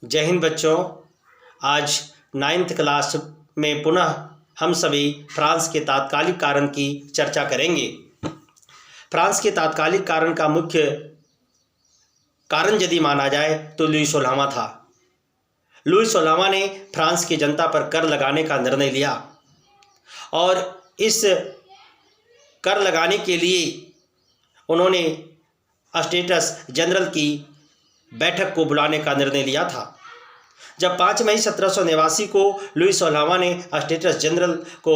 जय हिंद बच्चों। आज 9th क्लास में पुनः हम सभी फ्रांस के तात्कालिक कारण की चर्चा करेंगे। फ्रांस के तात्कालिक कारण का मुख्य कारण यदि माना जाए तो लुई 16वां था। लुई 16वां ने फ्रांस की जनता पर कर लगाने का निर्णय लिया और इस कर लगाने के लिए उन्होंने स्टेटस जनरल की बैठक को बुलाने का निर्णय लिया था। जब 5 मई 1789 को लुई 16वां ने स्टेटस जनरल को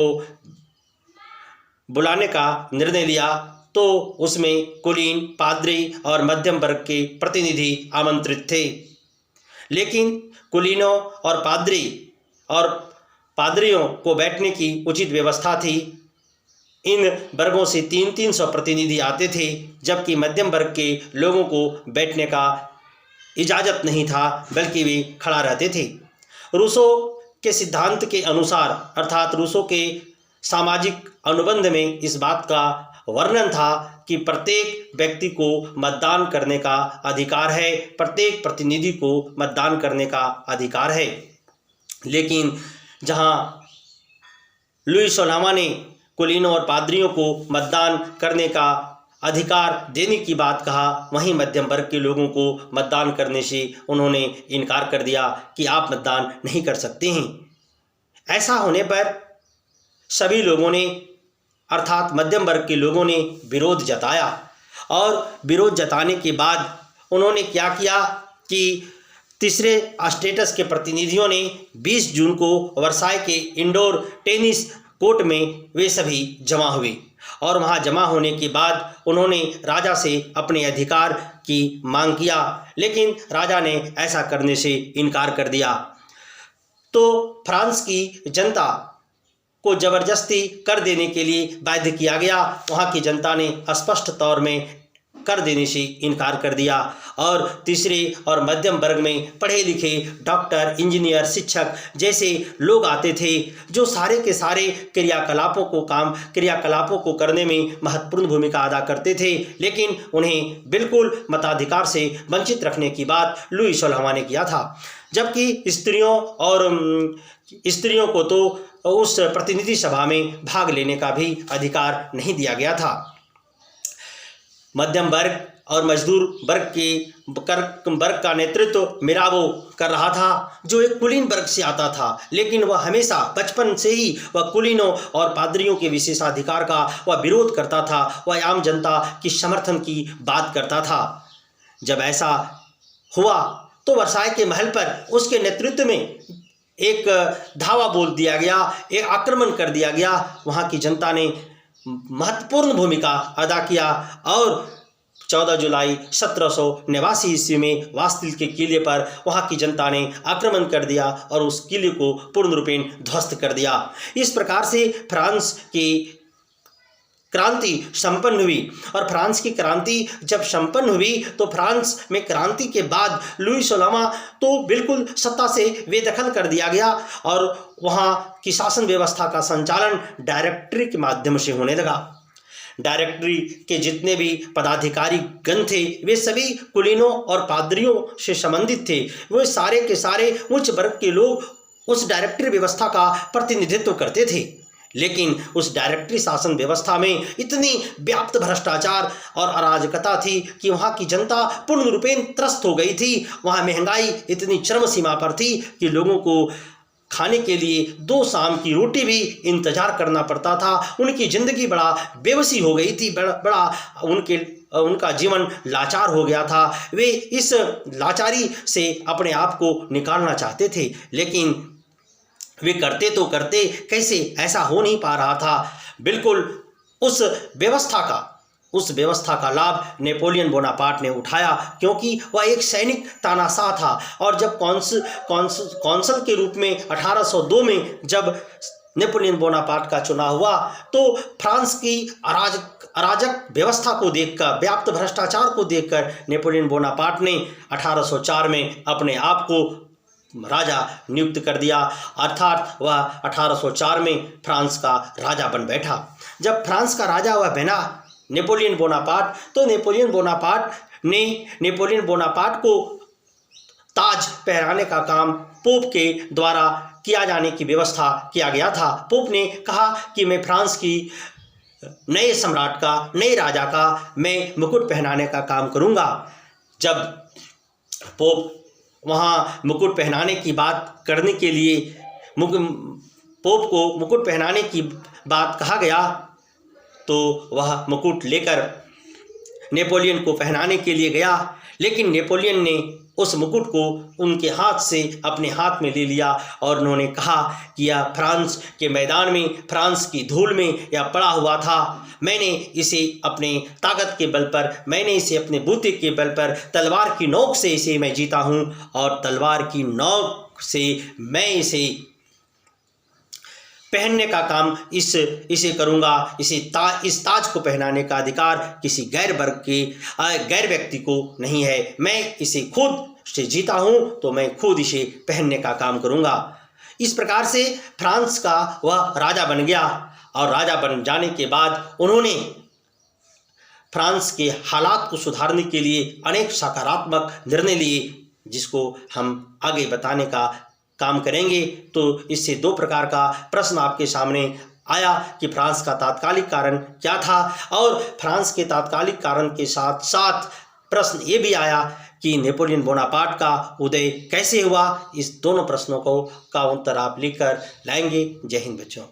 बुलाने का निर्णय लिया तो उसमें कुलीन, पादरी और मध्यम वर्ग के प्रतिनिधि आमंत्रित थे। लेकिन कुलीनों और पादरियों को बैठने की उचित व्यवस्था थी। इन वर्गों से 300 प्रतिनिधि आते थे, जबकि मध्यम वर्ग के लोगों को बैठने का इजाज़त नहीं था, बल्कि वे खड़ा रहते थे। रूसो के सिद्धांत के अनुसार अर्थात रूसो के सामाजिक अनुबंध में इस बात का वर्णन था कि प्रत्येक व्यक्ति को मतदान करने का अधिकार है, प्रत्येक प्रतिनिधि को मतदान करने का अधिकार है। लेकिन जहां लुई 16वां ने कुलीनों और पादरियों को मतदान करने का अधिकार देने की बात कहा, वहीं मध्यम वर्ग के लोगों को मतदान करने से उन्होंने इनकार कर दिया कि आप मतदान नहीं कर सकते हैं। ऐसा होने पर सभी लोगों ने अर्थात मध्यम वर्ग के लोगों ने विरोध जताया और विरोध जताने के बाद उन्होंने क्या किया कि तीसरे स्टेटस के प्रतिनिधियों ने 20 जून को वर्साई के इंडोर टेनिस कोर्ट में वे सभी जमा हुए और वहां जमा होने के बाद उन्होंने राजा से अपने अधिकार की मांग किया, लेकिन राजा ने ऐसा करने से इनकार कर दिया। तो फ्रांस की जनता को जबरदस्ती कर देने के लिए बाध्य किया गया। वहां की जनता ने स्पष्ट तौर में कर देने से इनकार कर दिया और तीसरे और मध्यम वर्ग में पढ़े लिखे डॉक्टर, इंजीनियर, शिक्षक जैसे लोग आते थे, जो सारे के सारे क्रियाकलापों को करने में महत्वपूर्ण भूमिका अदा करते थे, लेकिन उन्हें बिल्कुल मताधिकार से वंचित रखने की बात लुई 16वां ने किया था। जबकि स्त्रियों को तो उस प्रतिनिधि सभा में भाग लेने का भी अधिकार नहीं दिया गया था। मध्यम वर्ग और मजदूर वर्ग का नेतृत्व मिराबो कर रहा था, जो एक कुलीन वर्ग से आता था, लेकिन वह हमेशा बचपन से ही वह कुलीनों और पादरियों के विशेषाधिकार का वह विरोध करता था, वह आम जनता की समर्थन की बात करता था। जब ऐसा हुआ तो वर्साई के महल पर उसके नेतृत्व में एक धावा बोल दिया गया, एक आक्रमण कर दिया गया। वहाँ की जनता ने महत्वपूर्ण भूमिका अदा किया और 14 जुलाई 1789 ईस्वी में वास्तिल के किले पर वहाँ की जनता ने आक्रमण कर दिया और उस किले को पूर्ण रूपेण ध्वस्त कर दिया। इस प्रकार से फ्रांस की क्रांति संपन्न हुई और फ्रांस की क्रांति जब संपन्न हुई तो फ्रांस में क्रांति के बाद लुई 16वां तो बिल्कुल सत्ता से बेदखल कर दिया गया और वहाँ की शासन व्यवस्था का संचालन डायरेक्टरी के माध्यम से होने लगा। डायरेक्टरी के जितने भी पदाधिकारी गण थे वे सभी कुलीनों और पादरियों से संबंधित थे। वे सारे के सारे उच्च वर्ग के लोग उस डायरेक्टरी व्यवस्था का प्रतिनिधित्व करते थे, लेकिन उस डायरेक्टरी शासन व्यवस्था में इतनी व्याप्त भ्रष्टाचार और अराजकता थी कि वहाँ की जनता पूर्ण रूपेण त्रस्त हो गई थी। वहाँ महंगाई इतनी चरम सीमा पर थी कि लोगों को खाने के लिए 2 शाम की रोटी भी इंतजार करना पड़ता था। उनकी ज़िंदगी बड़ा बेबसी हो गई थी, उनका जीवन लाचार हो गया था। वे इस लाचारी से अपने आप को निकालना चाहते थे, लेकिन वे करते तो करते कैसे, ऐसा हो नहीं पा रहा था। बिल्कुल उस व्यवस्था का लाभ नेपोलियन बोनापार्ट ने उठाया, क्योंकि वह एक सैनिक तानाशाह था और जब कौंसल के रूप में 1802 में जब नेपोलियन बोनापार्ट का चुनाव हुआ तो फ्रांस की अराजक व्यवस्था को देखकर, व्याप्त भ्रष्टाचार को देखकर नेपोलियन बोनापार्ट ने 1804 में अपने आप को राजा नियुक्त कर दिया, अर्थात वह 1804 में फ्रांस का राजा बन बैठा। जब फ्रांस का राजा वह बना नेपोलियन बोनापार्ट, तो नेपोलियन बोनापार्ट को ताज पहनाने का काम पोप के द्वारा किया जाने की व्यवस्था किया गया था। पोप ने कहा कि मैं फ्रांस की नए सम्राट का, नए राजा का मैं मुकुट पहनाने का काम करूंगा। जब पोप वहाँ मुकुट पहनाने की बात करने के लिए पोप को मुकुट पहनाने की बात कहा गया तो वह मुकुट लेकर नेपोलियन को पहनाने के लिए गया, लेकिन नेपोलियन ने उस मुकुट को उनके हाथ से अपने हाथ में ले लिया और उन्होंने कहा कि यह फ्रांस के मैदान में, फ्रांस की धूल में यह पड़ा हुआ था। मैंने इसे अपने ताकत के बल पर, मैंने इसे अपने बूते के बल पर, तलवार की नोक से इसे मैं जीता हूँ और तलवार की नोक से मैं इसे पहनने का काम इसे करूँगा। इस ताज को पहनाने का अधिकार किसी गैर व्यक्ति को नहीं है। मैं इसे खुद से जीता हूँ तो मैं खुद इसे पहनने का काम करूँगा। इस प्रकार से फ्रांस का वह राजा बन गया और राजा बन जाने के बाद उन्होंने फ्रांस के हालात को सुधारने के लिए अनेक सकारात्मक निर्णय लिए, जिसको हम आगे बताने का काम करेंगे। तो इससे दो प्रकार का प्रश्न आपके सामने आया कि फ्रांस का तात्कालिक कारण क्या था, और फ्रांस के तात्कालिक कारण के साथ साथ प्रश्न ये भी आया कि नेपोलियन बोनापार्ट का उदय कैसे हुआ। इस दोनों प्रश्नों का उत्तर आप लिखकर लाएंगे। जय हिंद बच्चों।